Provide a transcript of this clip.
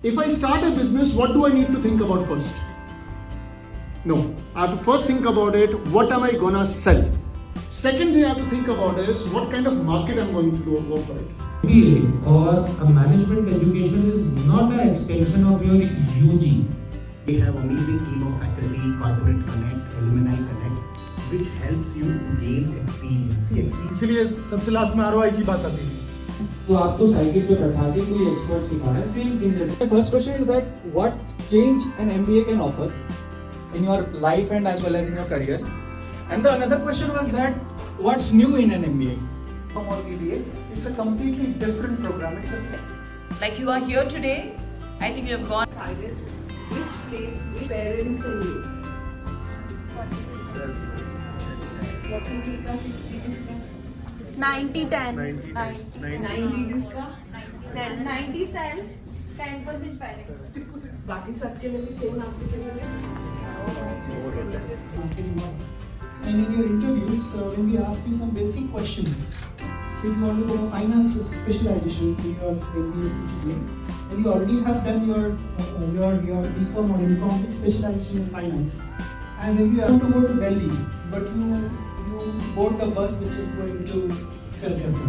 If I start a business, what do I need to think about first? No, I have to first think about it, what am I gonna sell? Second thing I have to think about is what kind of market I'm going to go for it. MBA or a management education is not an extension of your UG. We have amazing team of faculty, corporate connect, alumni connect, which helps you gain experience. इसलिए सबसे last में ROI की बात आती है. तो आपको cycle पे बैठा के कोई एक्सपर्ट सिखा रहा है, सेम थिंग जैसे. The first question is that what change an MBA can offer in your life and as well as in your career. And the another question was that what's new in an MBA? Or BBA, it's a completely different program. Like you are here today, I think you have gone. Which place, which parents in you? 40 diska, 60 diska? 90 10 90 diska? 90 self 10% parents. बाकी सबके लिए भी same आपके लिए And in your interviews, when we ask you some basic questions, so if you want to go for finance specialization in your MBA, and you already have done your BCom or MCom with specialization in finance, and when you want to go to Delhi, but you board the bus which is going to Calcutta.